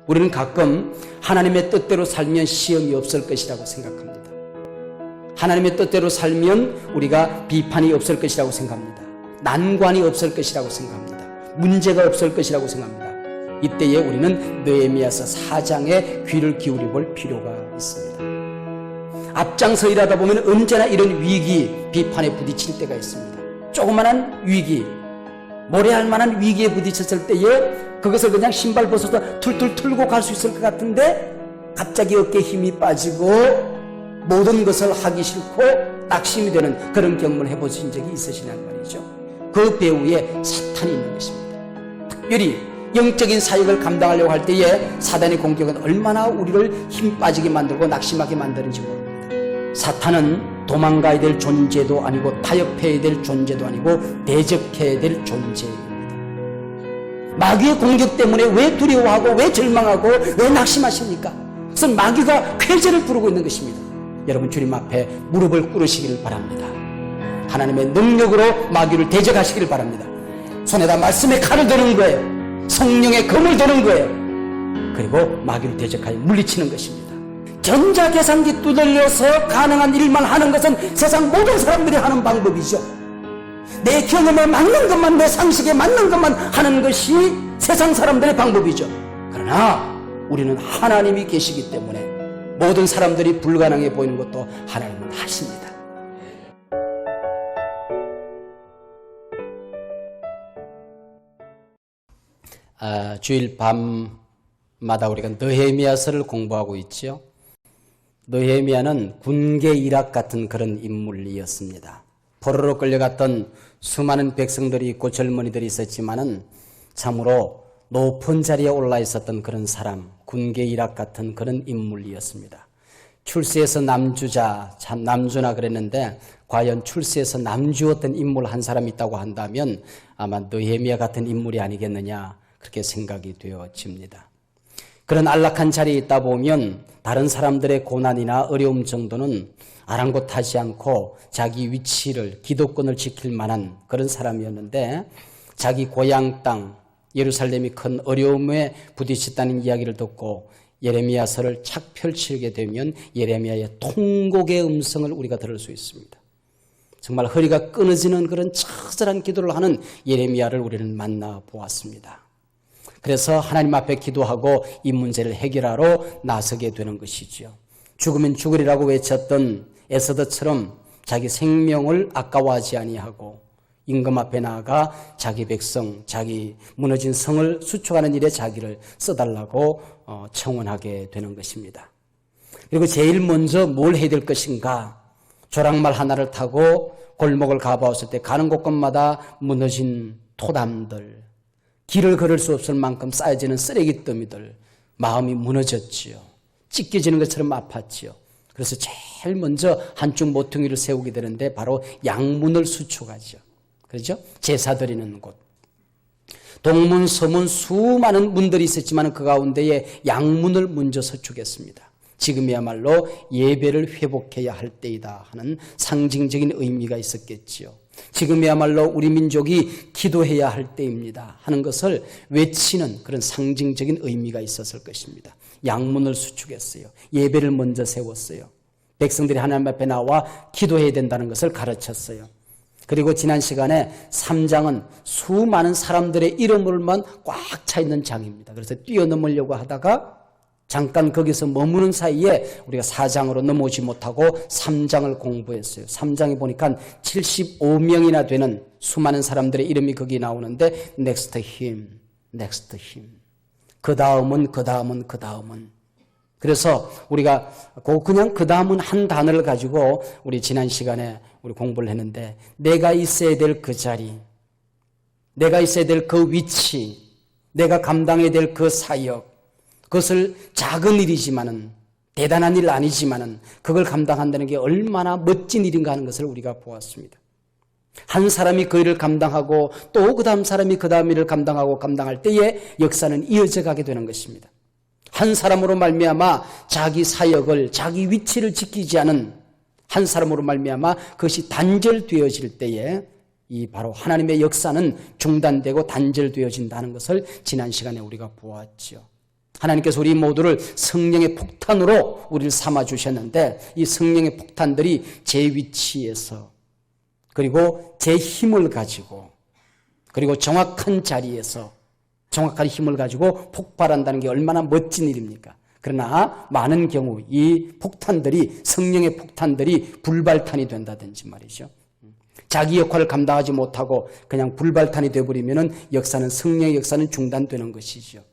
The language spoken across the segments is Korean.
우리는 가끔 하나님의 뜻대로 살면 시험이 없을 것이라고 생각합니다. 하나님의 뜻대로 살면 우리가 비판이 없을 것이라고 생각합니다. 난관이 없을 것이라고 생각합니다. 문제가 없을 것이라고 생각합니다. 이때에 우리는 느헤미야서 4장에 귀를 기울여 볼 필요가 있습니다. 앞장서 일하다 보면 언제나 이런 위기, 비판에 부딪힐 때가 있습니다. 조그만한 위기, 모래알 만한 위기에 부딪혔을 때에 그것을 그냥 신발 벗어서 툴툴 털고 갈 수 있을 것 같은데 갑자기 어깨에 힘이 빠지고 모든 것을 하기 싫고 낙심이 되는 그런 경험을 해보신 적이 있으시냐는 말이죠. 그 배후에 사탄이 있는 것입니다. 특별히 영적인 사역을 감당하려고 할 때에 사단의 공격은 얼마나 우리를 힘 빠지게 만들고 낙심하게 만드는지 모릅니다. 사탄은 도망가야 될 존재도 아니고 타협해야 될 존재도 아니고 대적해야 될 존재입니다. 마귀의 공격 때문에 왜 두려워하고 왜 절망하고 왜 낙심하십니까? 그것은 마귀가 쾌재를 부르고 있는 것입니다. 여러분 주님 앞에 무릎을 꿇으시기를 바랍니다. 하나님의 능력으로 마귀를 대적하시기를 바랍니다. 손에다 말씀의 칼을 드는 거예요. 성령의 검을 드는 거예요. 그리고 마귀를 대적하여 물리치는 것입니다. 전자계산기 두들려서 가능한 일만 하는 것은 세상 모든 사람들이 하는 방법이죠. 내 경험에 맞는 것만, 내 상식에 맞는 것만 하는 것이 세상 사람들의 방법이죠. 그러나 우리는 하나님이 계시기 때문에 모든 사람들이 불가능해 보이는 것도 하나님은 하십니다. 주일 밤마다 우리가 느헤미야서를 공부하고 있죠. 느헤미야는 군계 일학 같은 그런 인물이었습니다. 포로로 끌려갔던 수많은 백성들이 있고 젊은이들이 있었지만은 참으로 높은 자리에 올라 있었던 그런 사람, 군계 일학 같은 그런 인물이었습니다. 출세에서 남주자, 참 남주나 그랬는데 과연 출세에서 남주었던 인물 한 사람이 있다고 한다면 아마 느헤미야 같은 인물이 아니겠느냐 그렇게 생각이 되어집니다. 그런 안락한 자리에 있다 보면 다른 사람들의 고난이나 어려움 정도는 아랑곳하지 않고 자기 위치를, 기득권을 지킬 만한 그런 사람이었는데 자기 고향 땅 예루살렘이 큰 어려움에 부딪혔다는 이야기를 듣고 예레미야서를 착 펼치게 되면 예레미야의 통곡의 음성을 우리가 들을 수 있습니다. 정말 허리가 끊어지는 그런 처절한 기도를 하는 예레미야를 우리는 만나보았습니다. 그래서 하나님 앞에 기도하고 이 문제를 해결하러 나서게 되는 것이죠. 죽으면 죽으리라고 외쳤던 에스더처럼 자기 생명을 아까워하지 아니하고 임금 앞에 나아가 자기 백성, 자기 무너진 성을 수축하는 일에 자기를 써달라고 청원하게 되는 것입니다. 그리고 제일 먼저 뭘 해야 될 것인가? 조랑말 하나를 타고 골목을 가보았을 때 가는 곳곳마다 무너진 토담들, 길을 걸을 수 없을 만큼 쌓여지는 쓰레기 더미들, 마음이 무너졌지요. 찢겨지는 것처럼 아팠지요. 그래서 제일 먼저 한쪽 모퉁이를 세우게 되는데 바로 양문을 수축하죠. 그렇죠? 제사 드리는 곳. 동문, 서문 수많은 문들이 있었지만 그 가운데에 양문을 먼저 서축했습니다. 지금이야말로 예배를 회복해야 할 때이다 하는 상징적인 의미가 있었겠지요. 지금이야말로 우리 민족이 기도해야 할 때입니다 하는 것을 외치는 그런 상징적인 의미가 있었을 것입니다. 양문을 수축했어요. 예배를 먼저 세웠어요. 백성들이 하나님 앞에 나와 기도해야 된다는 것을 가르쳤어요. 그리고 지난 시간에 3장은 수많은 사람들의 이름을만 꽉 차 있는 장입니다. 그래서 뛰어넘으려고 하다가 잠깐 거기서 머무는 사이에 우리가 4장으로 넘어오지 못하고 3장을 공부했어요. 3장에 보니까 75명이나 되는 수많은 사람들의 이름이 거기 나오는데 next him, next him. 그 다음은. 그래서 우리가 그냥 그 다음은 한 단어를 가지고 우리 지난 시간에 우리 공부를 했는데 내가 있어야 될 그 자리, 내가 있어야 될 그 위치, 내가 감당해야 될 그 사역, 그것을 작은 일이지만은 대단한 일 아니지만은 그걸 감당한다는 게 얼마나 멋진 일인가 하는 것을 우리가 보았습니다. 한 사람이 그 일을 감당하고 또 그 다음 사람이 그 다음 일을 감당할 때에 역사는 이어져 가게 되는 것입니다. 한 사람으로 말미암아 자기 사역을, 자기 위치를 지키지 않은 한 사람으로 말미암아 그것이 단절되어질 때에 이 바로 하나님의 역사는 중단되고 단절되어진다는 것을 지난 시간에 우리가 보았죠. 하나님께서 우리 모두를 성령의 폭탄으로 우리를 삼아주셨는데 이 성령의 폭탄들이 제 위치에서 그리고 제 힘을 가지고 그리고 정확한 자리에서 정확한 힘을 가지고 폭발한다는 게 얼마나 멋진 일입니까? 그러나 많은 경우 이 폭탄들이 성령의 폭탄들이 불발탄이 된다든지 말이죠. 자기 역할을 감당하지 못하고 그냥 불발탄이 되어버리면 역사는 성령의 역사는 중단되는 것이죠.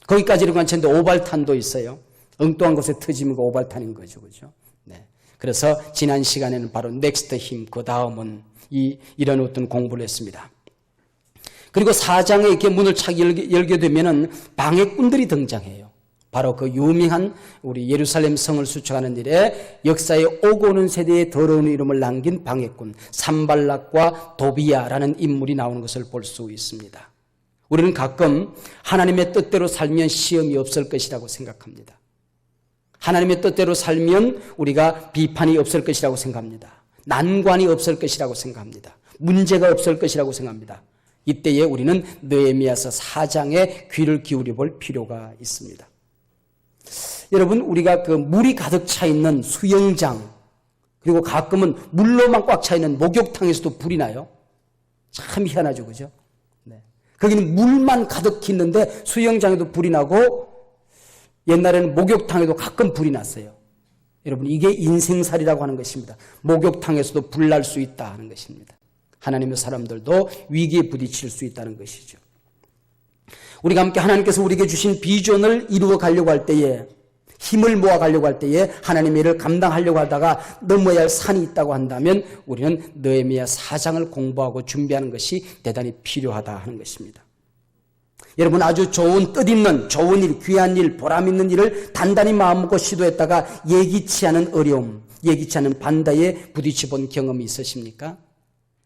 거기까지는 괜찮은데 오발탄도 있어요. 엉뚱한 곳에 터지면 그 오발탄인 거죠. 그죠? 네. 그래서 지난 시간에는 바로 넥스트 힘, 그 다음은 이런 어떤 공부를 했습니다. 그리고 4장에 이렇게 문을 착 열게 되면은 방해꾼들이 등장해요. 바로 그 유명한 우리 예루살렘 성을 수축하는 일에 역사에 오고 오는 세대에 더러운 이름을 남긴 방해꾼 산발락과 도비야라는 인물이 나오는 것을 볼 수 있습니다. 우리는 가끔 하나님의 뜻대로 살면 시험이 없을 것이라고 생각합니다. 하나님의 뜻대로 살면 우리가 비판이 없을 것이라고 생각합니다. 난관이 없을 것이라고 생각합니다. 문제가 없을 것이라고 생각합니다. 이때에 우리는 느헤미야서 4장에 귀를 기울여 볼 필요가 있습니다. 여러분, 우리가 그 물이 가득 차 있는 수영장, 그리고 가끔은 물로만 꽉 차 있는 목욕탕에서도 불이 나요. 참 희한하죠, 그죠? 네. 거기는 물만 가득 있는데 수영장에도 불이 나고 옛날에는 목욕탕에도 가끔 불이 났어요. 여러분, 이게 인생살이라고 하는 것입니다. 목욕탕에서도 불 날 수 있다 하는 것입니다. 하나님의 사람들도 위기에 부딪힐 수 있다는 것이죠. 우리가 함께 하나님께서 우리에게 주신 비전을 이루어 가려고 할 때에 힘을 모아 가려고 할 때에 하나님의 일을 감당하려고 하다가 넘어야 할 산이 있다고 한다면 우리는 느헤미야 4장을 공부하고 준비하는 것이 대단히 필요하다 하는 것입니다. 여러분, 아주 좋은 뜻있는 좋은 일, 귀한 일, 보람 있는 일을 단단히 마음먹고 시도했다가 예기치 않은 어려움, 예기치 않은 반대에 부딪혀 본 경험이 있으십니까?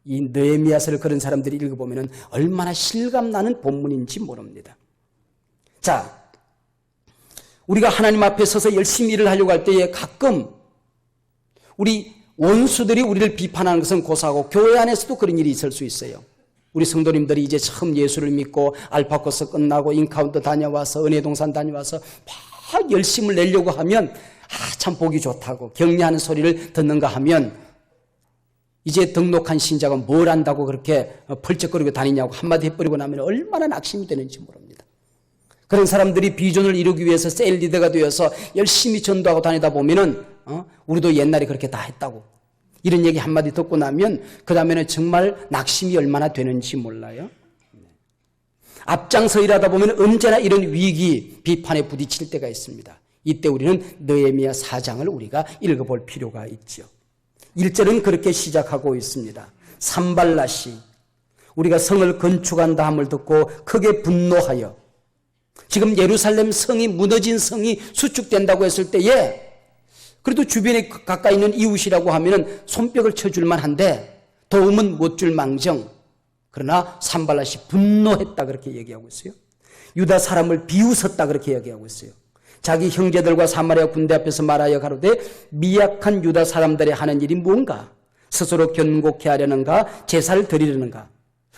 이 느헤미야서를 그런 사람들이 읽어보면 얼마나 실감나는 본문인지 모릅니다. 자, 우리가 하나님 앞에 서서 열심히 일을 하려고 할 때에 가끔 우리 원수들이 우리를 비판하는 것은 고사하고 교회 안에서도 그런 일이 있을 수 있어요. 우리 성도님들이 이제 처음 예수를 믿고 알파 코스 끝나고 인카운트 다녀와서 은혜동산 다녀와서 막 열심을 내려고 하면 참 보기 좋다고 격려하는 소리를 듣는가 하면 이제 등록한 신자가 뭘 안다고 그렇게 펄쩍거리고 다니냐고 한마디 해버리고 나면 얼마나 낙심이 되는지 모릅니다. 그런 사람들이 비전을 이루기 위해서 세일 리더가 되어서 열심히 전도하고 다니다 보면은 우리도 옛날에 그렇게 다 했다고 이런 얘기 한마디 듣고 나면 그 다음에는 정말 낙심이 얼마나 되는지 몰라요. 앞장서 일하다 보면 언제나 이런 위기, 비판에 부딪힐 때가 있습니다. 이때 우리는 느헤미야 4장을 우리가 읽어볼 필요가 있죠. 1절은 그렇게 시작하고 있습니다. 산발랏이 우리가 성을 건축한다 함을 듣고 크게 분노하여 지금 예루살렘 성이 무너진 성이 수축된다고 했을 때에 그래도 주변에 가까이 있는 이웃이라고 하면 손뼉을 쳐줄만 한데 도움은 못 줄 망정 그러나 산발랏이 분노했다 그렇게 얘기하고 있어요. 유다 사람을 비웃었다 그렇게 얘기하고 있어요. 자기 형제들과 사마리아 군대 앞에서 말하여 가로되 미약한 유다 사람들이 하는 일이 뭔가? 스스로 견고케 하려는가? 제사를 드리려는가?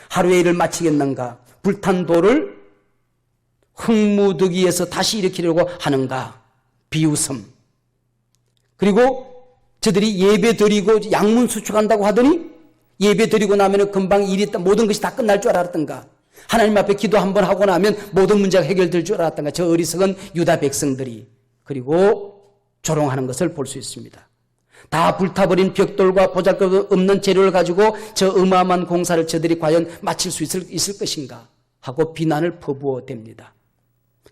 하루의 일을 마치겠는가? 불탄 돌을 흙무더기에서 다시 일으키려고 하는가? 비웃음. 그리고 저들이 예배 드리고 양문 수축한다고 하더니 예배 드리고 나면 금방 일이 모든 것이 다 끝날 줄 알았던가? 하나님 앞에 기도 한번 하고 나면 모든 문제가 해결될 줄 알았던가? 저 어리석은 유다 백성들이 그리고 조롱하는 것을 볼 수 있습니다. 다 불타버린 벽돌과 보잘것 없는 재료를 가지고 저 어마어마한 공사를 저들이 과연 마칠 수 있을 것인가 하고 비난을 퍼부어댑니다.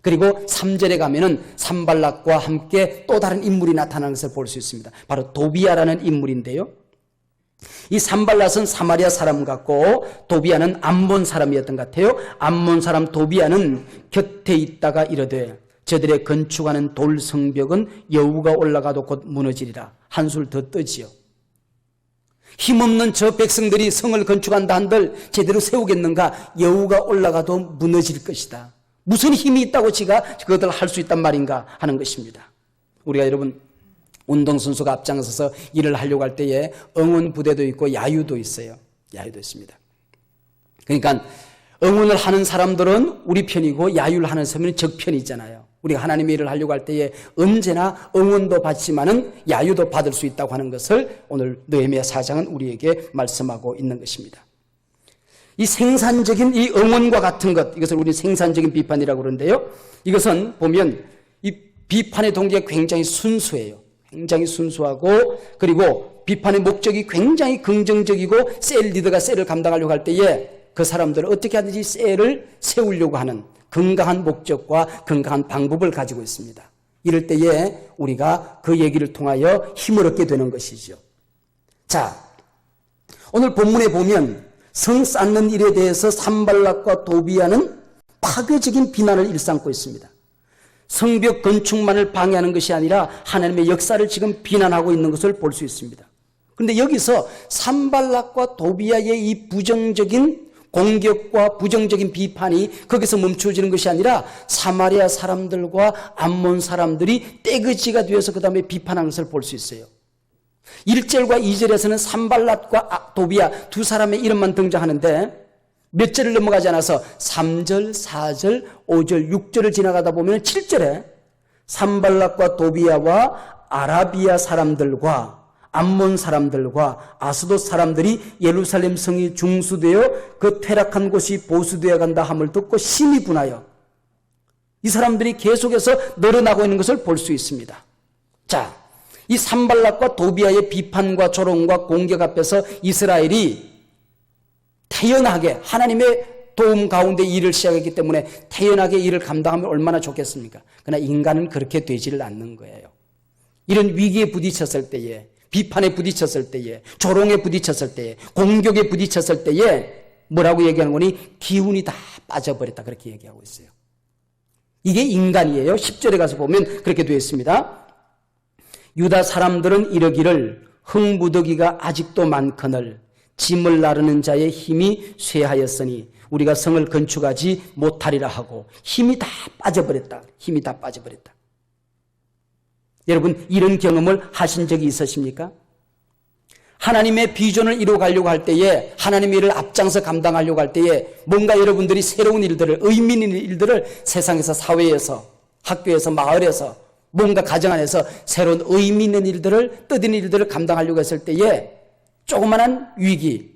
그리고 3절에 가면은 산발락과 함께 또 다른 인물이 나타나는 것을 볼 수 있습니다. 바로 도비야라는 인물인데요. 이 산발랏은 사마리아 사람 같고 도비야는 암몬 사람이었던 것 같아요. 암몬 사람 도비야는 곁에 있다가 이르되 저들의 건축하는 돌 성벽은 여우가 올라가도 곧 무너지리라. 한술 더 뜨지요. 힘없는 저 백성들이 성을 건축한다 한들 제대로 세우겠는가? 여우가 올라가도 무너질 것이다. 무슨 힘이 있다고 지가 그것을 할 수 있단 말인가 하는 것입니다. 우리가 여러분 운동선수가 앞장서서 일을 하려고 할 때에 응원 부대도 있고 야유도 있어요. 야유도 있습니다. 그러니까 응원을 하는 사람들은 우리 편이고 야유를 하는 사람은 적편이잖아요. 우리가 하나님의 일을 하려고 할 때에 언제나 응원도 받지만은 야유도 받을 수 있다고 하는 것을 오늘 느헤미야 4장은 우리에게 말씀하고 있는 것입니다. 이 생산적인 이 응원과 같은 것, 이것을 우리 생산적인 비판이라고 그러는데요. 이것은 보면 이 비판의 동기가 굉장히 순수해요. 굉장히 순수하고, 그리고 비판의 목적이 굉장히 긍정적이고, 셀 리더가 셀을 감당하려고 할 때에 그 사람들은 어떻게 하든지 셀을 세우려고 하는 건강한 목적과 건강한 방법을 가지고 있습니다. 이럴 때에 우리가 그 얘기를 통하여 힘을 얻게 되는 것이죠. 자, 오늘 본문에 보면 성 쌓는 일에 대해서 산발락과 도비아는 파괴적인 비난을 일삼고 있습니다. 성벽 건축만을 방해하는 것이 아니라 하나님의 역사를 지금 비난하고 있는 것을 볼 수 있습니다. 그런데 여기서 산발락과 도비아의 이 부정적인 공격과 부정적인 비판이 거기서 멈춰지는 것이 아니라 사마리아 사람들과 암몬 사람들이 떼거지가 되어서 그 다음에 비판하는 것을 볼 수 있어요. 1절과 2절에서는 산발락과 도비아 두 사람의 이름만 등장하는데 몇 절을 넘어가지 않아서 3절, 4절, 5절, 6절을 지나가다 보면 7절에 산발락과 도비아와 아라비아 사람들과 암몬 사람들과 아스돗 사람들이 예루살렘 성이 중수되어 그 퇴락한 곳이 보수되어 간다 함을 듣고 심히 분하여 이 사람들이 계속해서 늘어나고 있는 것을 볼 수 있습니다. 자, 이 산발락과 도비아의 비판과 조롱과 공격 앞에서 이스라엘이 태연하게 하나님의 도움 가운데 일을 시작했기 때문에 태연하게 일을 감당하면 얼마나 좋겠습니까? 그러나 인간은 그렇게 되지를 않는 거예요. 이런 위기에 부딪혔을 때에, 비판에 부딪혔을 때에, 조롱에 부딪혔을 때에, 공격에 부딪혔을 때에 뭐라고 얘기하는 거니? 기운이 다 빠져버렸다, 그렇게 얘기하고 있어요. 이게 인간이에요. 10절에 가서 보면 그렇게 되어 있습니다. 유다 사람들은 이러기를 흥무더기가 아직도 많거늘 짐을 나르는 자의 힘이 쇠하였으니 우리가 성을 건축하지 못하리라 하고 힘이 다 빠져버렸다. 힘이 다 빠져버렸다. 여러분, 이런 경험을 하신 적이 있으십니까? 하나님의 비전을 이루어가려고 할 때에, 하나님의 일을 앞장서 감당하려고 할 때에 뭔가 여러분들이 새로운 일들을, 의미 있는 일들을 세상에서, 사회에서, 학교에서, 마을에서, 뭔가 가정 안에서 새로운 의미 있는 일들을, 뜻있는 일들을 감당하려고 했을 때에 조그만한 위기,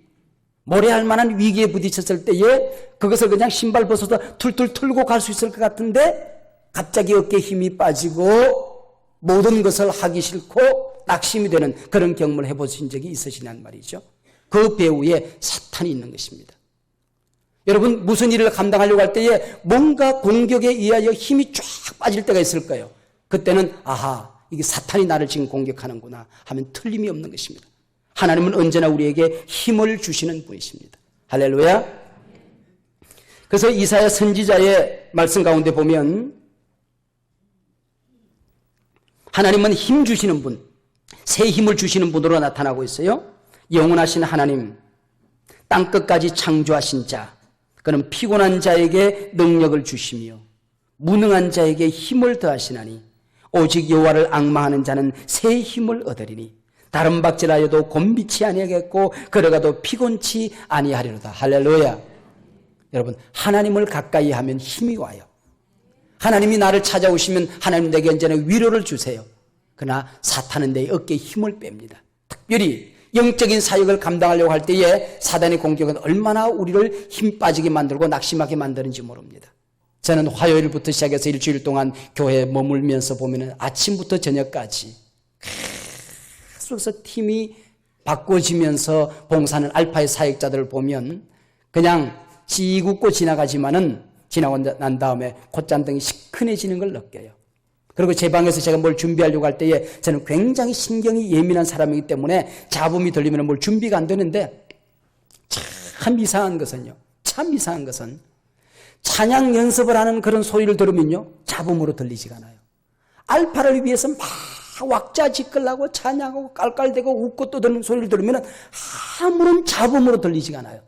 모래할 만한 위기에 부딪혔을 때에 그것을 그냥 신발 벗어서 툴툴 털고 갈 수 있을 것 같은데 갑자기 어깨에 힘이 빠지고 모든 것을 하기 싫고 낙심이 되는 그런 경험을 해보신 적이 있으시냐는 말이죠. 그 배후에 사탄이 있는 것입니다. 여러분, 무슨 일을 감당하려고 할 때에 뭔가 공격에 의하여 힘이 쫙 빠질 때가 있을 거예요. 그때는 아하, 이게 사탄이 나를 지금 공격하는구나 하면 틀림이 없는 것입니다. 하나님은 언제나 우리에게 힘을 주시는 분이십니다. 할렐루야. 그래서 이사야 선지자의 말씀 가운데 보면 하나님은 힘 주시는 분, 새 힘을 주시는 분으로 나타나고 있어요. 영원하신 하나님, 땅끝까지 창조하신 자, 그는 피곤한 자에게 능력을 주시며 무능한 자에게 힘을 더하시나니 오직 여호와를 앙망하는 자는 새 힘을 얻으리니 다른 박질하여도 곤비치 아니하겠고 걸어가도 피곤치 아니하리로다. 할렐루야. 여러분, 하나님을 가까이 하면 힘이 와요. 하나님이 나를 찾아오시면 하나님 내게 언제나 위로를 주세요. 그러나 사탄은 내 어깨에 힘을 뺍니다. 특별히 영적인 사역을 감당하려고 할 때에 사단의 공격은 얼마나 우리를 힘 빠지게 만들고 낙심하게 만드는지 모릅니다. 저는 화요일부터 시작해서 일주일 동안 교회에 머물면서 보면 아침부터 저녁까지 계속해서 팀이 바꿔지면서 봉사하는 알파의 사역자들을 보면 그냥 찌웃고 지나가지만은 지나고 난 다음에 콧잔등이 시큰해지는 걸 느껴요. 그리고 제 방에서 제가 뭘 준비하려고 할 때에 저는 굉장히 신경이 예민한 사람이기 때문에 잡음이 들리면 뭘 준비가 안 되는데 참 이상한 것은요. 참 이상한 것은 찬양 연습을 하는 그런 소리를 들으면요. 잡음으로 들리지가 않아요. 알파를 위해서 막 왁자지껄하고 찬양하고 깔깔대고 웃고 떠드는 소리를 들으면 아무런 잡음으로 들리지가 않아요.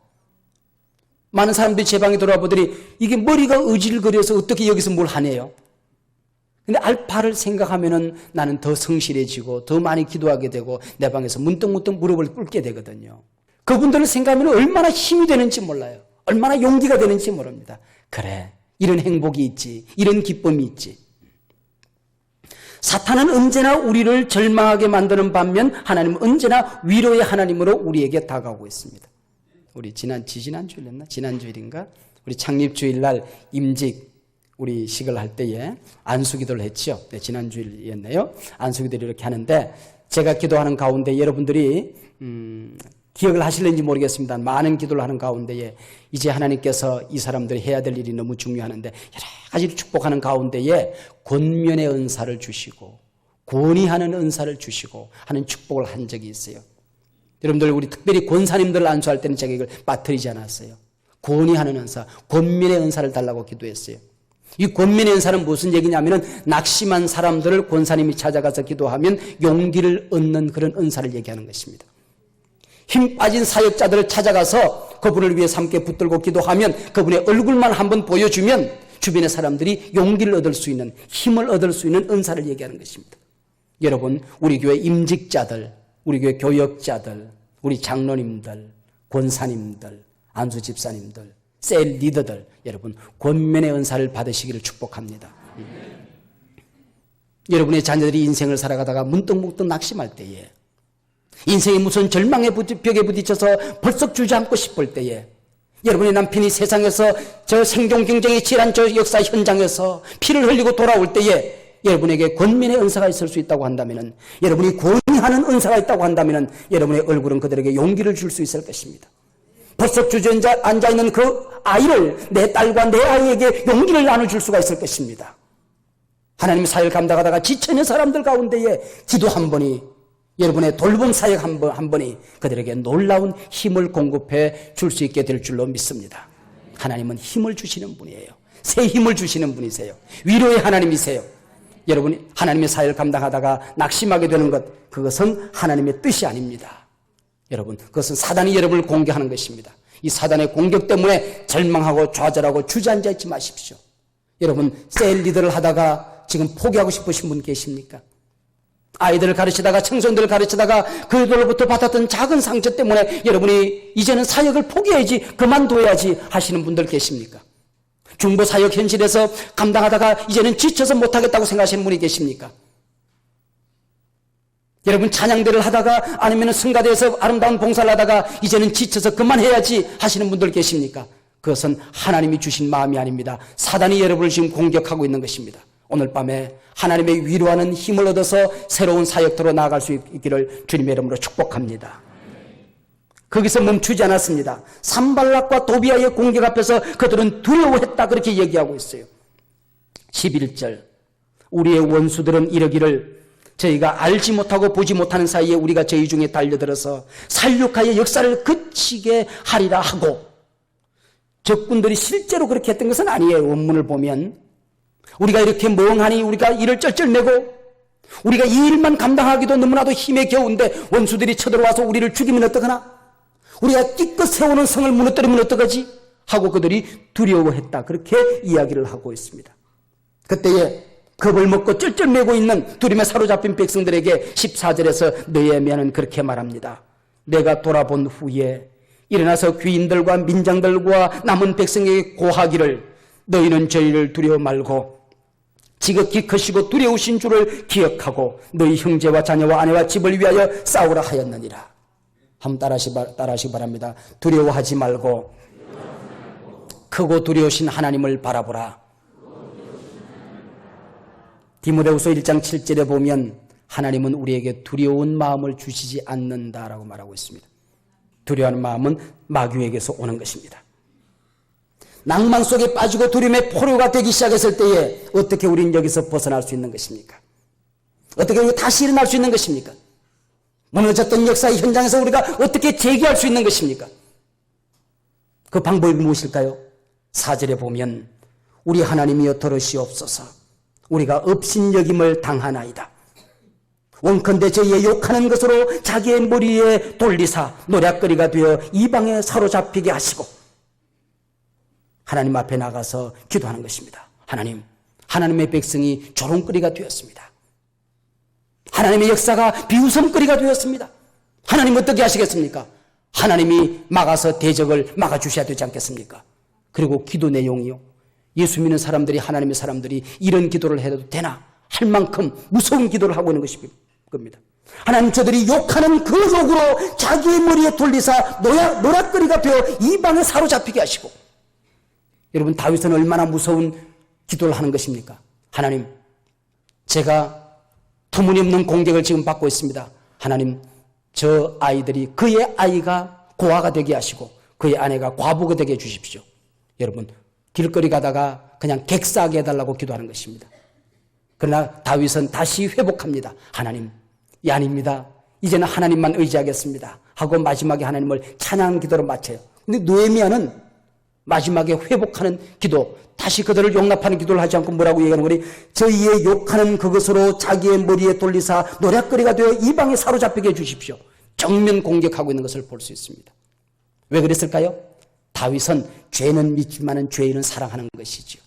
많은 사람들이 제 방에 들어와 보더니 이게 머리가 어질거려서 어떻게 여기서 뭘 하네요. 근데 알파를 생각하면은 나는 더 성실해지고 더 많이 기도하게 되고 내 방에서 문득문득 무릎을 꿇게 되거든요. 그분들을 생각하면 얼마나 힘이 되는지 몰라요. 얼마나 용기가 되는지 모릅니다. 그래, 이런 행복이 있지, 이런 기쁨이 있지. 사탄은 언제나 우리를 절망하게 만드는 반면 하나님은 언제나 위로의 하나님으로 우리에게 다가오고 있습니다. 우리 지난주일이었나? 지난주일인가? 우리 창립주일날 임직 우리 식을 할 때에 안수기도를 했죠. 네, 지난주일이었네요. 안수기도를 이렇게 하는데 제가 기도하는 가운데 여러분들이 기억을 하실는지 모르겠습니다. 많은 기도를 하는 가운데에 이제 하나님께서 이 사람들이 해야 될 일이 너무 중요하는데 여러 가지를 축복하는 가운데에 권면의 은사를 주시고 권위하는 은사를 주시고 하는 축복을 한 적이 있어요. 여러분들 우리 특별히 권사님들을 안수할 때는 제가 이걸 빠뜨리지 않았어요. 권위하는 은사, 권면의 은사를 달라고 기도했어요. 이 권면의 은사는 무슨 얘기냐면은 낙심한 사람들을 권사님이 찾아가서 기도하면 용기를 얻는 그런 은사를 얘기하는 것입니다. 힘 빠진 사역자들을 찾아가서 그분을 위해서 함께 붙들고 기도하면 그분의 얼굴만 한번 보여주면 주변의 사람들이 용기를 얻을 수 있는, 힘을 얻을 수 있는 은사를 얘기하는 것입니다. 여러분, 우리 교회 임직자들, 우리 교회 교역자들, 우리 장로님들, 권사님들, 안수 집사님들, 셀 리더들, 여러분 권면의 은사를 받으시기를 축복합니다. 여러분의 자녀들이 인생을 살아가다가 문득문득 낙심할 때에, 인생이 무슨 절망의 벽에 부딪혀서 벌썩 주저앉고 싶을 때에, 여러분의 남편이 세상에서 저 생존 경쟁의 치열한 저 역사 현장에서 피를 흘리고 돌아올 때에 여러분에게 권면의 은사가 있을 수 있다고 한다면, 여러분이 권위하는 은사가 있다고 한다면 여러분의 얼굴은 그들에게 용기를 줄 수 있을 것입니다. 벌써 주저앉아 있는 그 아이를, 내 딸과 내 아이에게 용기를 나눠줄 수가 있을 것입니다. 하나님 사역을 감당하다가 지쳐있는 사람들 가운데에 기도 한 번이, 여러분의 돌봄 사역 한 번이 그들에게 놀라운 힘을 공급해 줄 수 있게 될 줄로 믿습니다. 하나님은 힘을 주시는 분이에요. 새 힘을 주시는 분이세요. 위로의 하나님이세요. 여러분이 하나님의 사역을 감당하다가 낙심하게 되는 것, 그것은 하나님의 뜻이 아닙니다. 여러분, 그것은 사단이 여러분을 공격하는 것입니다. 이 사단의 공격 때문에 절망하고 좌절하고 주저앉아 있지 마십시오. 여러분, 셀 리더를 하다가 지금 포기하고 싶으신 분 계십니까? 아이들을 가르치다가, 청소년들을 가르치다가 그들로부터 받았던 작은 상처 때문에 여러분이 이제는 사역을 포기해야지, 그만둬야지 하시는 분들 계십니까? 중보 사역 현실에서 감당하다가 이제는 지쳐서 못하겠다고 생각하시는 분이 계십니까? 여러분, 찬양대를 하다가 아니면 성가대에서 아름다운 봉사를 하다가 이제는 지쳐서 그만해야지 하시는 분들 계십니까? 그것은 하나님이 주신 마음이 아닙니다. 사단이 여러분을 지금 공격하고 있는 것입니다. 오늘 밤에 하나님의 위로하는 힘을 얻어서 새로운 사역도로 나아갈 수 있기를 주님의 이름으로 축복합니다. 거기서 멈추지 않았습니다. 산발락과 도비아의 공격 앞에서 그들은 두려워했다, 그렇게 얘기하고 있어요. 11절, 우리의 원수들은 이러기를 저희가 알지 못하고 보지 못하는 사이에 우리가 저희 중에 달려들어서 살육하여 역사를 그치게 하리라 하고, 적군들이 실제로 그렇게 했던 것은 아니에요. 원문을 보면 우리가 이렇게 멍하니 우리가 이를 쩔쩔매고 우리가 이 일만 감당하기도 너무나도 힘에 겨운데 원수들이 쳐들어와서 우리를 죽이면 어떡하나? 우리가 끼껏 세우는 성을 무너뜨리면 어떡하지? 하고 그들이 두려워했다, 그렇게 이야기를 하고 있습니다. 그때에 겁을 먹고 쩔쩔매고 있는 두림에 사로잡힌 백성들에게 14절에서 느헤미야는 그렇게 말합니다. 내가 돌아본 후에 일어나서 귀인들과 민장들과 남은 백성에게 고하기를 너희는 저희를 두려워 말고 지극히 크시고 두려우신 줄을 기억하고 너희 형제와 자녀와 아내와 집을 위하여 싸우라 하였느니라. 한번 따라하시기 바랍니다. 두려워하지 말고 크고 두려우신 하나님을 바라보라. 디모데후서 1장 7절에 보면 하나님은 우리에게 두려운 마음을 주시지 않는다라고 말하고 있습니다. 두려워하는 마음은 마귀에게서 오는 것입니다. 낭만 속에 빠지고 두려움의 포로가 되기 시작했을 때에 어떻게 우리는 여기서 벗어날 수 있는 것입니까? 어떻게 다시 일어날 수 있는 것입니까? 무너졌던 역사의 현장에서 우리가 어떻게 재기할 수 있는 것입니까? 그 방법이 무엇일까요? 4절에 보면 우리 하나님이여 들으시옵소서, 우리가 업신여김을 당하나이다. 원컨대 저희의 욕하는 것으로 자기의 머리에 돌리사 노략거리가 되어 이방에 사로잡히게 하시고, 하나님 앞에 나가서 기도하는 것입니다. 하나님의 백성이 조롱거리가 되었습니다. 하나님의 역사가 비웃음거리가 되었습니다. 하나님 어떻게 하시겠습니까? 하나님이 막아서 대적을 막아주셔야 되지 않겠습니까? 그리고 기도 내용이요, 예수 믿는 사람들이, 하나님의 사람들이 이런 기도를 해도 되나 할 만큼 무서운 기도를 하고 있는 것일 겁니다. 하나님, 저들이 욕하는 그 욕으로 자기의 머리에 돌리사 노략거리가 되어 이방에 사로잡히게 하시고, 여러분, 다윗은 얼마나 무서운 기도를 하는 것입니까? 하나님, 제가 터무니없는 공격을 지금 받고 있습니다. 하나님, 저 아이들이, 그의 아이가 고아가 되게 하시고 그의 아내가 과부가 되게 해주십시오. 여러분, 길거리 가다가 그냥 객사하게 해달라고 기도하는 것입니다. 그러나 다윗은 다시 회복합니다. 하나님, 아닙니다. 이제는 하나님만 의지하겠습니다 하고 마지막에 하나님을 찬양 기도로 마쳐요. 근데 느헤미야는 마지막에 회복하는 기도, 다시 그들을 용납하는 기도를 하지 않고 뭐라고 얘기하는 거니? 저희의 욕하는 그것으로 자기의 머리에 돌리사 노략거리가 되어 이방에 사로잡히게 해주십시오. 정면 공격하고 있는 것을 볼 수 있습니다. 왜 그랬을까요? 다윗은 죄는 믿지만은 죄인은 사랑하는 것이지요.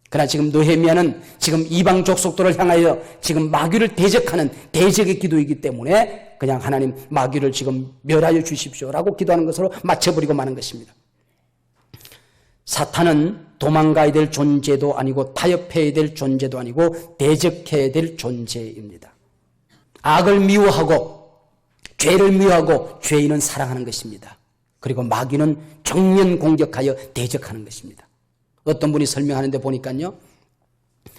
그러나 지금 느헤미야는 지금 이방 족속들을 향하여 지금 마귀를 대적하는 대적의 기도이기 때문에 그냥 하나님, 마귀를 지금 멸하여 주십시오라고 기도하는 것으로 맞춰버리고 마는 것입니다. 사탄은 도망가야 될 존재도 아니고 타협해야 될 존재도 아니고 대적해야 될 존재입니다. 악을 미워하고 죄를 미워하고 죄인은 사랑하는 것입니다. 그리고 마귀는 정면 공격하여 대적하는 것입니다. 어떤 분이 설명하는데 보니까요,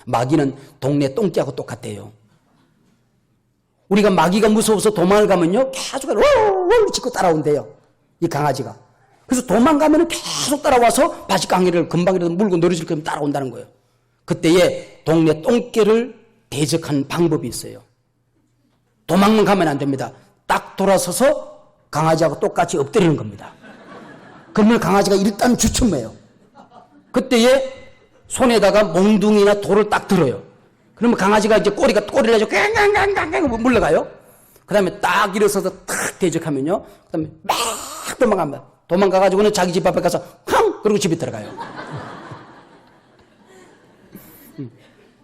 마귀는 동네 똥개하고 똑같대요. 우리가 마귀가 무서워서 도망을 가면요, 계속 롤롤 짖고 따라온대요, 이 강아지가. 그래서 도망가면 계속 따라와서 바지깡이를 금방이라도 물고 늘어질 거면 따라온다는 거예요. 그때에 동네 똥개를 대적하는 방법이 있어요. 도망만 가면 안 됩니다. 딱 돌아서서 강아지하고 똑같이 엎드리는 겁니다. 그러면 강아지가 일단 주춤해요. 그때에 손에다가 몽둥이나 돌을 딱 들어요. 그러면 강아지가 이제 꼬리를 해서 꽝꽝꽝꽝 물러가요. 그 다음에 딱 일어서서 탁 대적하면요, 그 다음에 막 도망갑니다. 도망가가지고는 자기 집 앞에 가서 쾅! 그리고 집에 들어가요.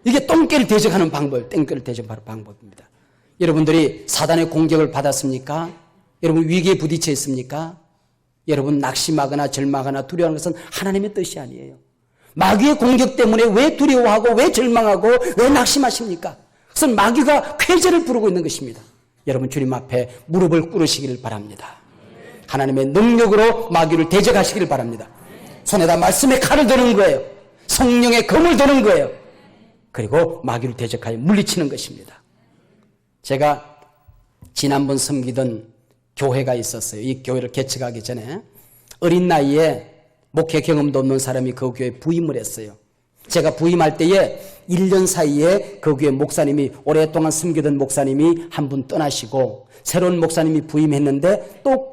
이게 똥개를 대적하는 방법, 똥개를 대적하는 방법입니다. 여러분들이 사단의 공격을 받았습니까? 여러분 위기에 부딪혀 있습니까? 여러분 낙심하거나 절망하거나 두려워하는 것은 하나님의 뜻이 아니에요. 마귀의 공격 때문에 왜 두려워하고 왜 절망하고 왜 낙심하십니까? 그것은 마귀가 쾌재를 부르고 있는 것입니다. 여러분, 주님 앞에 무릎을 꿇으시기를 바랍니다. 하나님의 능력으로 마귀를 대적하시기를 바랍니다. 손에다 말씀의 칼을 드는 거예요. 성령의 검을 드는 거예요. 그리고 마귀를 대적하여 물리치는 것입니다. 제가 지난번 섬기던 교회가 있었어요. 이 교회를 개척하기 전에 어린 나이에 목회 경험도 없는 사람이 그 교회에 부임을 했어요. 제가 부임할 때에 1년 사이에 그 교회 목사님이, 오랫동안 섬기던 목사님이 한 분 떠나시고 새로운 목사님이 부임했는데 또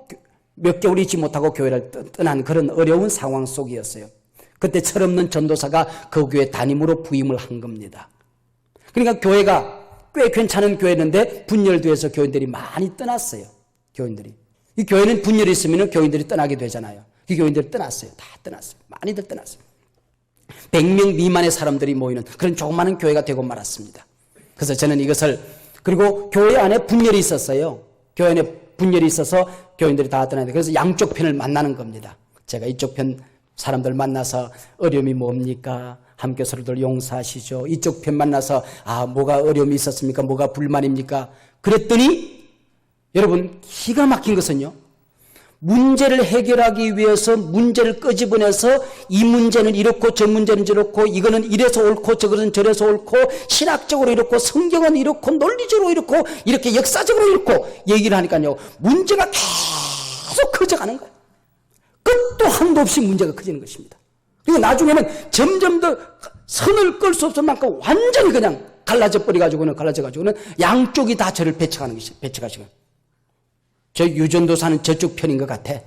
몇 개월 있지 못하고 교회를 떠난 그런 어려운 상황 속이었어요. 그때 철없는 전도사가 그 교회 담임으로 부임을 한 겁니다. 그러니까 교회가 꽤 괜찮은 교회였는데 분열돼서 교인들이 많이 떠났어요. 교인들이. 이 교회는 분열이 있으면 교인들이 떠나게 되잖아요. 이 교인들이 떠났어요. 다 떠났어요. 많이들 떠났어요. 100명 미만의 사람들이 모이는 그런 조그마한 교회가 되고 말았습니다. 그래서 저는 이것을, 그리고 교회 안에 분열이 있었어요. 교회 안에 분열이 있어서 교인들이 다 떠나는데, 그래서 양쪽 편을 만나는 겁니다. 제가 이쪽 편 사람들 만나서 어려움이 뭡니까? 함교서로들 용서하시죠. 이쪽 편 만나서 뭐가 어려움이 있었습니까? 뭐가 불만입니까? 그랬더니 여러분, 기가 막힌 것은요, 문제를 해결하기 위해서 문제를 끄집어내서 이 문제는 이렇고 저 문제는 저렇고 이거는 이래서 옳고 저거는 저래서 옳고 신학적으로 이렇고 성경은 이렇고 논리적으로 이렇고 이렇게 역사적으로 이렇고 얘기를 하니까요, 문제가 계속 커져가는 거예요. 끝도 한도 없이 문제가 커지는 것입니다. 그리고 나중에는 점점 더 선을 끌 수 없을 만큼 완전히 그냥 갈라져 가지고는 양쪽이 다 저를 배척하시고, 저 유전도사는 저쪽 편인 것 같아.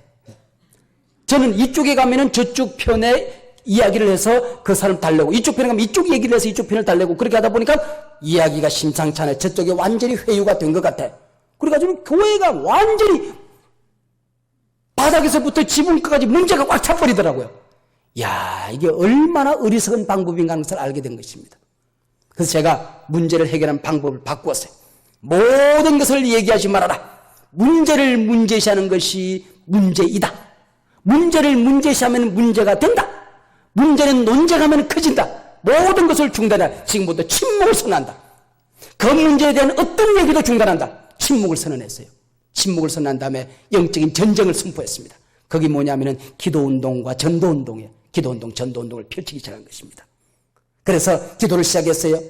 저는 이쪽에 가면은 저쪽 편에 이야기를 해서 그 사람 달래고, 이쪽 편에 가면 이쪽 얘기를 해서 이쪽 편을 달래고, 그렇게 하다 보니까 이야기가 심상치 않아요. 저쪽에 완전히 회유가 된 것 같아. 그래가지고 교회가 완전히 바닥에서부터 지붕까지 문제가 꽉 차버리더라고요. 야, 이게 얼마나 어리석은 방법인가 하는 것을 알게 된 것입니다. 그래서 제가 문제를 해결하는 방법을 바꾸었어요. 모든 것을 얘기하지 말아라. 문제를 문제시하는 것이 문제이다. 문제를 문제시하면 문제가 된다. 문제는 논쟁하면 커진다. 모든 것을 중단하라. 지금부터 침묵을 선언한다. 그 문제에 대한 어떤 얘기도 중단한다. 침묵을 선언했어요. 침묵을 선언한 다음에 영적인 전쟁을 선포했습니다. 그게 뭐냐면은 기도운동과 전도운동이에요. 기도운동, 전도운동을 펼치기 시작한 것입니다. 그래서 기도를 시작했어요.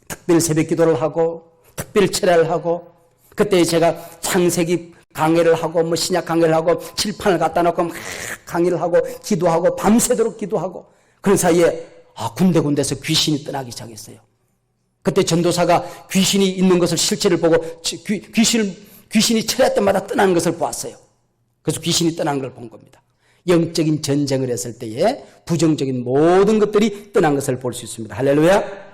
특별 새벽 기도를 하고 특별 철야를 하고, 그때 제가 창세기 강의를 하고 뭐 신약 강의를 하고 칠판을 갖다 놓고 막 강의를 하고 기도하고 밤새도록 기도하고, 그런 사이에 군데군데서 귀신이 떠나기 시작했어요. 그때 전도사가 귀신이 있는 것을 실체를 보고 귀신이 철야 때마다 떠나는 것을 보았어요. 그래서 귀신이 떠난 걸 본 겁니다. 영적인 전쟁을 했을 때에 부정적인 모든 것들이 떠난 것을 볼 수 있습니다. 할렐루야.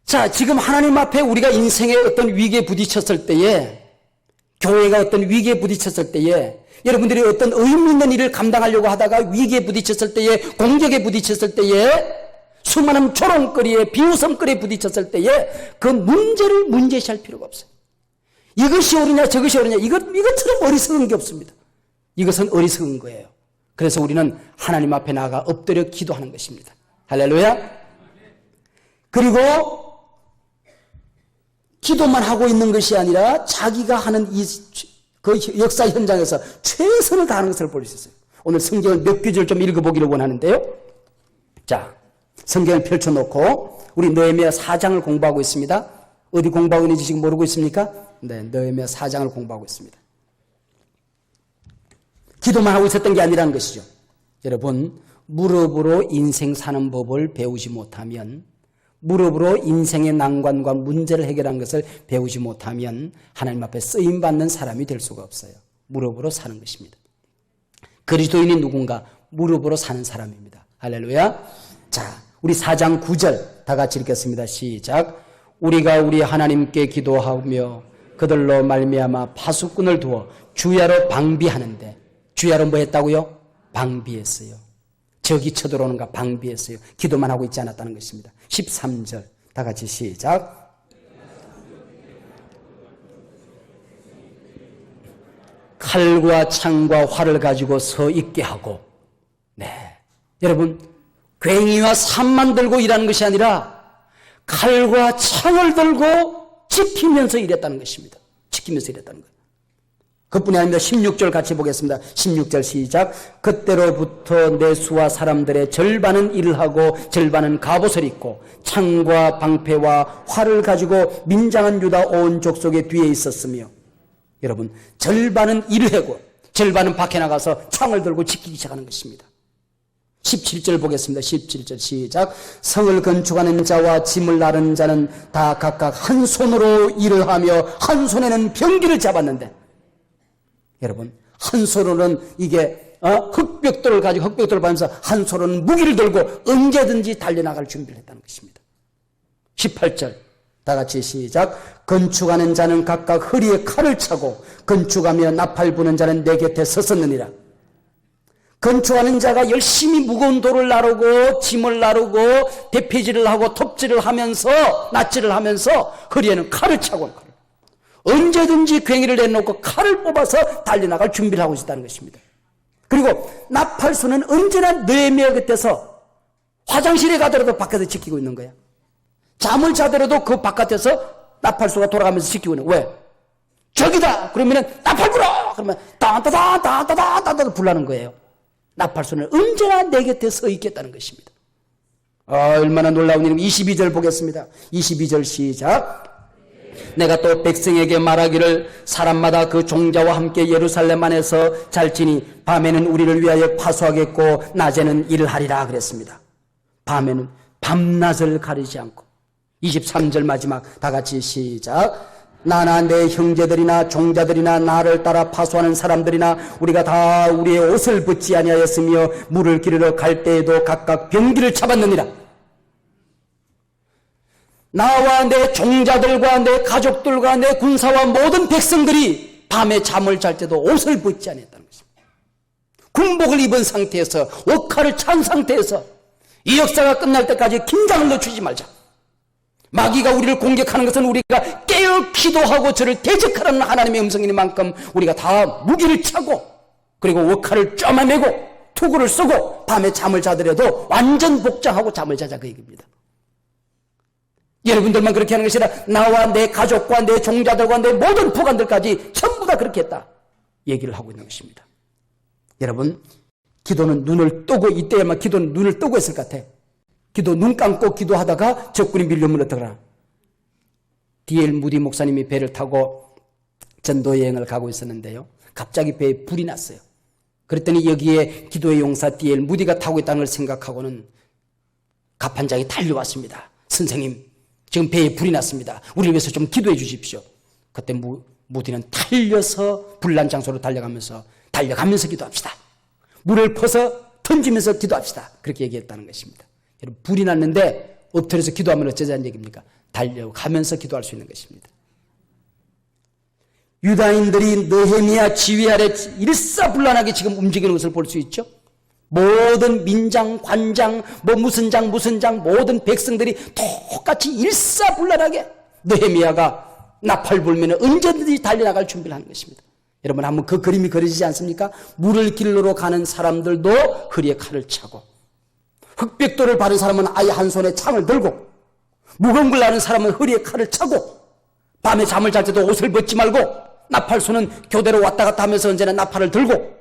자, 지금 하나님 앞에 우리가 인생의 어떤 위기에 부딪혔을 때에, 교회가 어떤 위기에 부딪혔을 때에, 여러분들이 어떤 의미 있는 일을 감당하려고 하다가 위기에 부딪혔을 때에, 공격에 부딪혔을 때에, 수많은 조롱거리에 비웃음거리에 부딪혔을 때에 그 문제를 문제시할 필요가 없어요. 이것이 옳으냐 저것이 옳으냐 이것처럼 어리석은 게 없습니다. 이것은 어리석은 거예요. 그래서 우리는 하나님 앞에 나아가 엎드려 기도하는 것입니다. 할렐루야. 그리고 기도만 하고 있는 것이 아니라 자기가 하는 그 역사 현장에서 최선을 다하는 것을 볼 수 있어요. 오늘 성경을 몇 구절 좀 읽어보기를 원하는데요. 자, 성경을 펼쳐놓고 우리 느헤미야 4장을 공부하고 있습니다. 어디 공부하고 있는지 지금 모르고 있습니까? 네, 느헤미야 4장을 공부하고 있습니다. 기도만 하고 있었던 게 아니라는 것이죠. 여러분, 무릎으로 인생 사는 법을 배우지 못하면, 무릎으로 인생의 난관과 문제를 해결하는 것을 배우지 못하면 하나님 앞에 쓰임받는 사람이 될 수가 없어요. 무릎으로 사는 것입니다. 그리스도인이 누군가? 무릎으로 사는 사람입니다. 할렐루야. 자, 우리 4장 9절 다 같이 읽겠습니다. 시작. 우리가 우리 하나님께 기도하며 그들로 말미암아 파수꾼을 두어 주야로 방비하는데, 주야로 뭐 했다고요? 방비했어요. 적이 쳐들어오는가 방비했어요. 기도만 하고 있지 않았다는 것입니다. 13절 다 같이 시작. 칼과 창과 활을 가지고 서 있게 하고. 네, 여러분, 괭이와 삼만 들고 일하는 것이 아니라 칼과 창을 들고 지키면서 일했다는 것입니다. 지키면서 일했다는 거예요. 그뿐이 아닙니다. 16절 같이 보겠습니다. 16절 시작. 그때로부터 내수와 사람들의 절반은 일을 하고 절반은 갑옷을 입고 창과 방패와 활을 가지고 민장한 유다 온 족속의 뒤에 있었으며, 여러분, 절반은 일을 하고 절반은 밖에 나가서 창을 들고 지키기 시작하는 것입니다. 17절 보겠습니다. 17절 시작. 성을 건축하는 자와 짐을 나르는 자는 다 각각 한 손으로 일을 하며 한 손에는 병기를 잡았는데, 여러분, 한 손으로는 이게 흑벽돌을 가지고 흑벽돌을 밟으면서 한 손으로는 무기를 들고 언제든지 달려나갈 준비를 했다는 것입니다. 18절 다 같이 시작. 건축하는 자는 각각 허리에 칼을 차고 건축하며 나팔 부는 자는 내 곁에 섰었느니라. 건축하는 자가 열심히 무거운 돌을 나르고 짐을 나르고 대피질을 하고 톱질을 하면서 낫질을 하면서 허리에는 칼을 차고, 언제든지 괭이를 내놓고 칼을 뽑아서 달려나갈 준비를 하고 있었다는 것입니다. 그리고 나팔수는 언제나 느헤미야 곁에서 화장실에 가더라도 밖에서 지키고 있는 거야. 잠을 자더라도 그 바깥에서 나팔수가 돌아가면서 지키고 있는 거야. 왜? 저기다! 그러면은 나팔 불어! 그러면 따따따따따따따따 불라는 거예요. 나팔수는 언제나 내 곁에 서 있겠다는 것입니다. 얼마나 놀라운 일입니까? 22절 보겠습니다. 22절 시작. 내가 또 백성에게 말하기를 사람마다 그 종자와 함께 예루살렘 안에서 잘지니 밤에는 우리를 위하여 파수하겠고 낮에는 일을 하리라 그랬습니다. 밤에는 밤낮을 가리지 않고. 23절 마지막 다 같이 시작. 나나 내 형제들이나 종자들이나 나를 따라 파수하는 사람들이나 우리가 다 우리의 옷을 벗지 아니하였으며 물을 기르러 갈 때에도 각각 병기를 잡았느니라. 나와 내 종자들과 내 가족들과 내 군사와 모든 백성들이 밤에 잠을 잘 때도 옷을 벗지 않았다는 것입니다. 군복을 입은 상태에서, 옷칼을 찬 상태에서 이 역사가 끝날 때까지 긴장을 늦추지 말자. 마귀가 우리를 공격하는 것은 우리가 깨어 기도하고 저를 대적하라는 하나님의 음성이니만큼 우리가 다 무기를 차고, 그리고 옷칼을 쪼매매고 투구를 쓰고 밤에 잠을 자더라도 완전 복장하고 잠을 자자, 그 얘기입니다. 여러분들만 그렇게 하는 것이 아니라 나와 내 가족과 내 종자들과 내 모든 부관들까지 전부 다 그렇게 했다 얘기를 하고 있는 것입니다. 여러분, 기도는 눈을 뜨고, 이때야만 기도는 눈을 뜨고 있을 것 같아. 기도 눈 감고 기도하다가 적군이 밀려물어 들어가라. D.L. 무디 목사님이 배를 타고 전도 여행을 가고 있었는데요, 갑자기 배에 불이 났어요. 그랬더니 여기에 기도의 용사 D.L. 무디가 타고 있다는 걸 생각하고는 갑판장이 달려왔습니다. 선생님, 지금 배에 불이 났습니다. 우리를 위해서 좀 기도해 주십시오. 그때 무디는 달려서 불난 장소로 달려가면서 기도합시다. 물을 퍼서 던지면서 기도합시다. 그렇게 얘기했다는 것입니다. 여러분, 불이 났는데 엎드려서 기도하면 어쩌자는 얘기입니까? 달려가면서 기도할 수 있는 것입니다. 유다인들이 느헤미야 지휘 아래 일사불란하게 지금 움직이는 것을 볼 수 있죠. 모든 민장, 관장, 무슨 장 모든 백성들이 똑같이 일사불란하게 느헤미야가 나팔 불면 언제든지 달려나갈 준비를 하는 것입니다. 여러분, 한번 그 그림이 그려지지 않습니까? 물을 길러로 가는 사람들도 허리에 칼을 차고, 흑백도를 바른 사람은 아예 한 손에 창을 들고, 무거운 걸 나는 사람은 허리에 칼을 차고, 밤에 잠을 잘 때도 옷을 벗지 말고, 나팔소는 교대로 왔다 갔다 하면서 언제나 나팔을 들고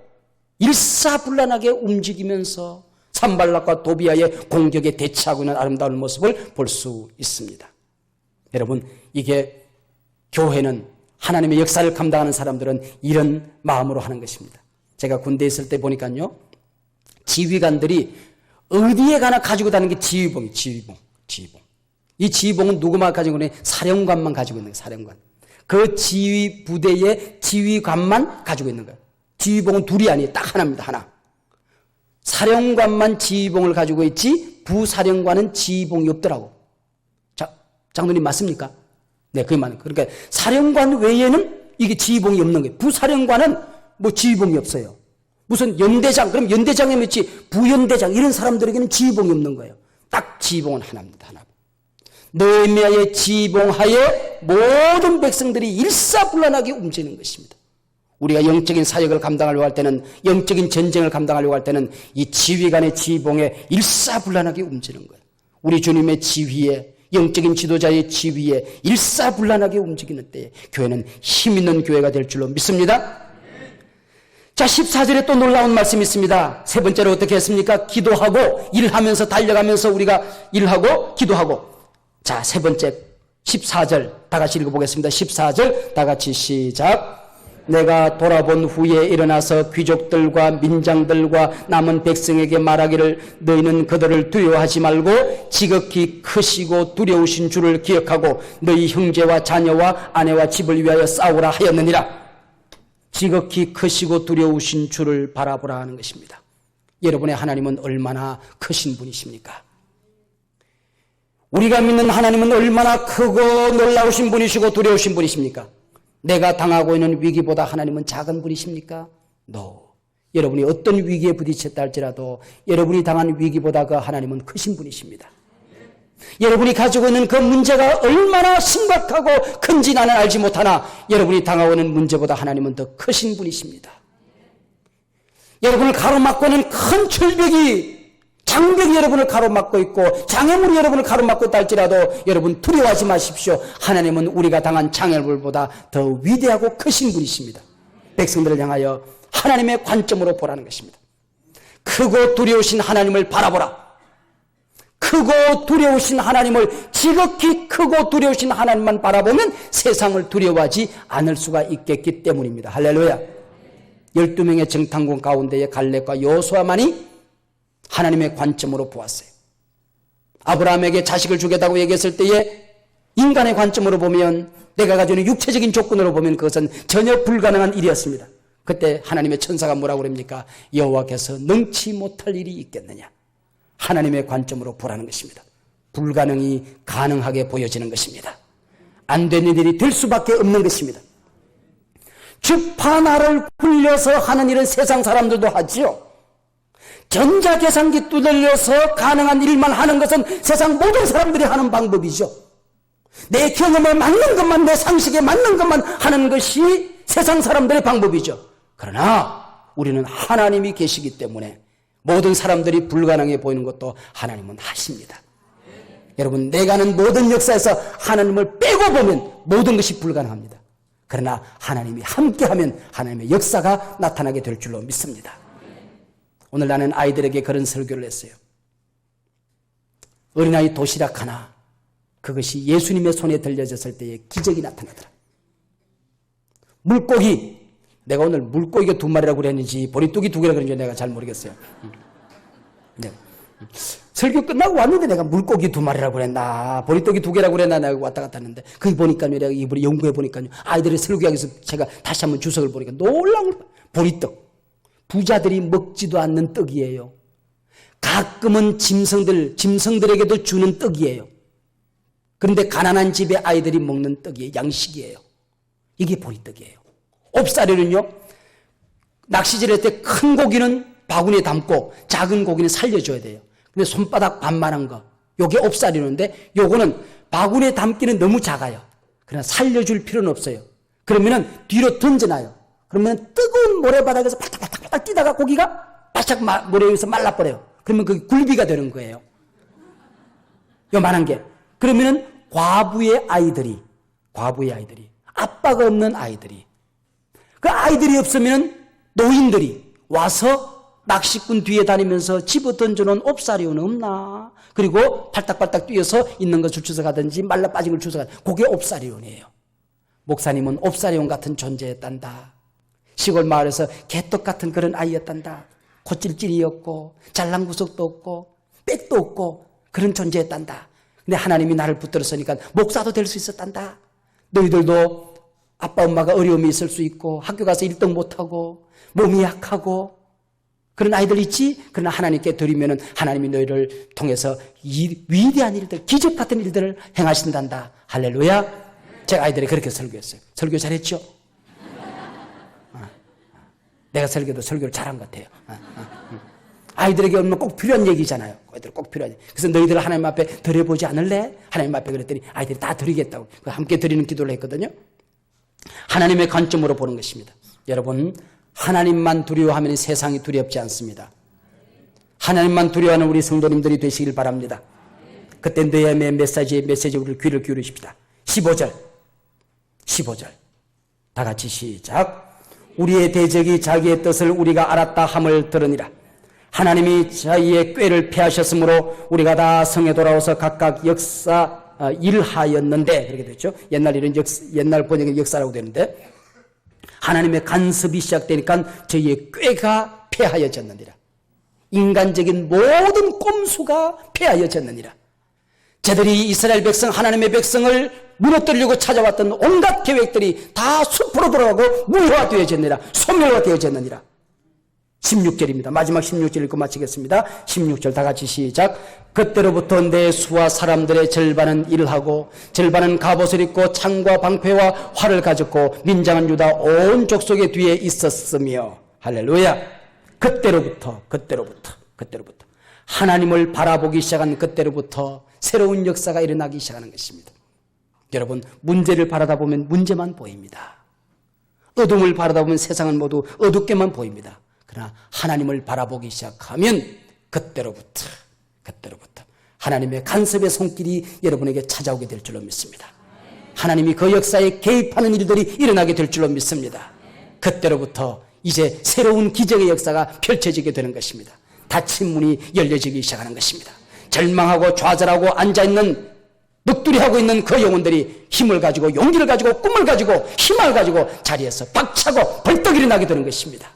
일사불란하게 움직이면서 산발락과 도비아의 공격에 대처하고 있는 아름다운 모습을 볼 수 있습니다. 여러분, 이게 교회는, 하나님의 역사를 감당하는 사람들은 이런 마음으로 하는 것입니다. 제가 군대에 있을 때 보니까요, 지휘관들이 어디에 가나 가지고 다니는 게 지휘봉이에요. 지휘봉. 이 지휘봉은 누구만 가지고 있는 거예요? 사령관만 가지고 있는 거예요. 사령관. 그 지휘 부대의 지휘관만 가지고 있는 거예요. 지휘봉은 둘이 아니에요. 딱 하나입니다. 하나. 사령관만 지휘봉을 가지고 있지 부사령관은 지휘봉이 없더라고. 자, 장로님 맞습니까? 네, 그게 맞는 거예요. 그러니까 사령관 외에는 이게 지휘봉이 없는 거예요. 부사령관은 지휘봉이 없어요. 무슨 연대장, 그럼 연대장이 있지 부연대장 이런 사람들에게는 지휘봉이 없는 거예요. 딱 지휘봉은 하나입니다. 하나. 느헤미야의 지휘봉하에 모든 백성들이 일사불란하게 움직이는 것입니다. 우리가 영적인 사역을 감당하려고 할 때는, 영적인 전쟁을 감당하려고 할 때는 이 지휘관의 지휘봉에 일사불란하게 움직이는 거예요. 우리 주님의 지휘에, 영적인 지도자의 지휘에 일사불란하게 움직이는 때에 교회는 힘있는 교회가 될 줄로 믿습니다. 자, 14절에 또 놀라운 말씀이 있습니다. 세 번째로 어떻게 했습니까? 기도하고 일하면서 달려가면서 우리가 일하고 기도하고. 자, 세 번째 14절 다 같이 읽어보겠습니다. 14절 다 같이 시작. 내가 돌아본 후에 일어나서 귀족들과 민장들과 남은 백성에게 말하기를 너희는 그들을 두려워하지 말고 지극히 크시고 두려우신 주를 기억하고 너희 형제와 자녀와 아내와 집을 위하여 싸우라 하였느니라. 지극히 크시고 두려우신 주를 바라보라 하는 것입니다. 여러분의 하나님은 얼마나 크신 분이십니까? 우리가 믿는 하나님은 얼마나 크고 놀라우신 분이시고 두려우신 분이십니까? 내가 당하고 있는 위기보다 하나님은 작은 분이십니까? No. 여러분이 어떤 위기에 부딪혔다 할지라도 여러분이 당한 위기보다 그 하나님은 크신 분이십니다. 여러분이 가지고 있는 그 문제가 얼마나 심각하고 큰지 나는 알지 못하나 여러분이 당하고 있는 문제보다 하나님은 더 크신 분이십니다. 여러분을 가로막고 있는 큰 철벽이, 장벽이 여러분을 가로막고 있고 장애물이 여러분을 가로막고 있다 할지라도 여러분 두려워하지 마십시오. 하나님은 우리가 당한 장애물보다 더 위대하고 크신 분이십니다. 백성들을 향하여 하나님의 관점으로 보라는 것입니다. 크고 두려우신 하나님을 바라보라. 크고 두려우신 하나님을, 지극히 크고 두려우신 하나님만 바라보면 세상을 두려워하지 않을 수가 있겠기 때문입니다. 할렐루야. 12명의 정탐꾼 가운데에 갈렙과 여호수아만이 하나님의 관점으로 보았어요. 아브라함에게 자식을 주겠다고 얘기했을 때에 인간의 관점으로 보면, 내가 가지고 있는 육체적인 조건으로 보면 그것은 전혀 불가능한 일이었습니다. 그때 하나님의 천사가 뭐라고 그럽니까? 여호와께서 능치 못할 일이 있겠느냐. 하나님의 관점으로 보라는 것입니다. 불가능이 가능하게 보여지는 것입니다. 안 되는 일이 될 수밖에 없는 것입니다. 주파나를 굴려서 하는 일은 세상 사람들도 하지요. 전자계산기 두들려서 가능한 일만 하는 것은 세상 모든 사람들이 하는 방법이죠. 내 경험에 맞는 것만, 내 상식에 맞는 것만 하는 것이 세상 사람들의 방법이죠. 그러나 우리는 하나님이 계시기 때문에 모든 사람들이 불가능해 보이는 것도 하나님은 하십니다. 여러분, 내가 하는 모든 역사에서 하나님을 빼고 보면 모든 것이 불가능합니다. 그러나 하나님이 함께하면 하나님의 역사가 나타나게 될 줄로 믿습니다. 오늘 나는 아이들에게 그런 설교를 했어요. 어린아이 도시락 하나, 그것이 예수님의 손에 들려졌을 때에 기적이 나타나더라. 물고기, 내가 오늘 물고기가 2마리라고 그랬는지 보리뚜기 2개라고 그랬는지 내가 잘 모르겠어요. 네. 설교 끝나고 왔는데 내가 물고기 2마리라고 그랬나 보리떡이 2개라고 그랬나 내가 왔다 갔다 했는데 거기 보니까요, 내가 이번에 연구해 보니까요, 아이들의 설교하기에서 제가 다시 한번 주석을 보니까 놀라운 보리떡, 부자들이 먹지도 않는 떡이에요. 가끔은 짐승들에게도 주는 떡이에요. 그런데 가난한 집의 아이들이 먹는 떡이에요. 양식이에요. 이게 보리떡이에요. 옵사리는요, 낚시질 할 때 큰 고기는 바구니에 담고 작은 고기는 살려줘야 돼요. 근데 손바닥 반만한 거, 요게 옵사리는데 요거는 바구니에 담기는 너무 작아요. 그러나 살려줄 필요는 없어요. 그러면은 뒤로 던져놔요. 그러면 뜨거운 모래바닥에서 팔딱팔딱 뛰다가 고기가 바짝 모래 위에서 말라버려요. 그러면 그게 굴비가 되는 거예요. 요만한 게. 그러면은 과부의 아이들이, 아빠가 없는 아이들이, 그 아이들이 없으면 노인들이 와서 낚시꾼 뒤에 다니면서 집어 던져놓은 옵사리오는 없나? 그리고 팔딱팔딱 뛰어서 있는 것을 주워가든지 말라 빠진 걸 주워가든지, 그게 옵사리온이에요. 목사님은 옵사리온 같은 존재였단다. 시골 마을에서 개떡 같은 그런 아이였단다. 콧질질이었고 잘난 구석도 없고 빽도 없고 그런 존재였단다. 근데 하나님이 나를 붙들었으니까 목사도 될 수 있었단다. 너희들도 아빠 엄마가 어려움이 있을 수 있고 학교 가서 1등 못하고 몸이 약하고 그런 아이들 있지? 그러나 하나님께 드리면은 하나님이 너희를 통해서 이 위대한 일들, 기적 같은 일들을 행하신단다. 할렐루야. 제가 아이들이 그렇게 설교했어요. 설교 잘했죠? 내가 설교를 잘한 것 같아요. 아이들에게 얼마나 꼭 필요한 얘기잖아요. 아이들 꼭 필요한 얘기. 그래서 너희들 하나님 앞에 드려보지 않을래? 하나님 앞에 그랬더니 아이들이 다 드리겠다고 함께 드리는 기도를 했거든요. 하나님의 관점으로 보는 것입니다. 여러분, 하나님만 두려워하면 세상이 두렵지 않습니다. 하나님만 두려워하는 우리 성도님들이 되시길 바랍니다. 그때 느헤미야의 메시지에 우리 귀를 기울이십시다. 15절 다 같이 시작. 우리의 대적이 자기의 뜻을 우리가 알았다 함을 들으니라. 하나님이 자기의 꾀를 패하셨으므로 우리가 다 성에 돌아와서 각각 일하였는데, 그렇게 됐죠. 옛날 일은 옛날 번역은 역사라고 되는데, 하나님의 간섭이 시작되니까 저희의 꾀가 패하여졌느니라. 인간적인 모든 꼼수가 패하여졌느니라. 저들이 이스라엘 백성, 하나님의 백성을 무너뜨리려고 찾아왔던 온갖 계획들이 다 숲으로 돌아가고 무효화되어졌느니라. 소멸화되어졌느니라. 16절입니다. 마지막 16절 읽고 마치겠습니다. 16절 다 같이 시작. 그때로부터 내 수와 사람들의 절반은 일을 하고 절반은 갑옷을 입고 창과 방패와 활을 가졌고 민장한 유다 온 족속의 뒤에 있었으며. 할렐루야. 그때로부터 하나님을 바라보기 시작한 그때로부터 새로운 역사가 일어나기 시작하는 것입니다. 여러분, 문제를 바라다 보면 문제만 보입니다. 어둠을 바라다 보면 세상은 모두 어둡게만 보입니다. 그러나 하나님을 바라보기 시작하면 그때로부터 하나님의 간섭의 손길이 여러분에게 찾아오게 될 줄로 믿습니다. 하나님이 그 역사에 개입하는 일들이 일어나게 될 줄로 믿습니다. 그때로부터 이제 새로운 기적의 역사가 펼쳐지게 되는 것입니다. 닫힌 문이 열려지기 시작하는 것입니다. 절망하고 좌절하고 앉아있는 넋두리하고 있는 그 영혼들이 힘을 가지고 용기를 가지고 꿈을 가지고 희망을 가지고 자리에서 박차고 벌떡 일어나게 되는 것입니다.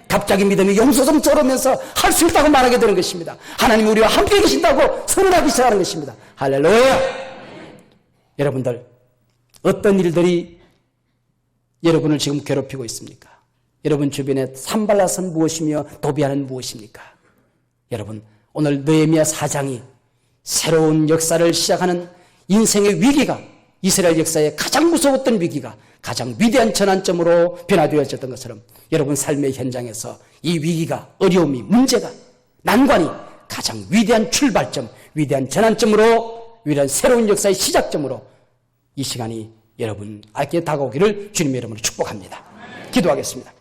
갑자기 믿음이 용솟음 쩔으면서 할 수 있다고 말하게 되는 것입니다. 하나님이 우리와 함께 계신다고 선언하기 시작하는 것입니다. 할렐루야. 여러분들, 어떤 일들이 여러분을 지금 괴롭히고 있습니까? 여러분 주변에 산발랏은 무엇이며 도비아는 무엇입니까? 여러분, 오늘 느헤미야 4장이 새로운 역사를 시작하는 인생의 위기가, 이스라엘 역사의 가장 무서웠던 위기가 가장 위대한 전환점으로 변화되어졌던 것처럼 여러분 삶의 현장에서 이 위기가, 어려움이, 문제가, 난관이 가장 위대한 출발점, 위대한 전환점으로, 위대한 새로운 역사의 시작점으로 이 시간이 여러분에게 다가오기를 주님의 이름으로 축복합니다. 기도하겠습니다.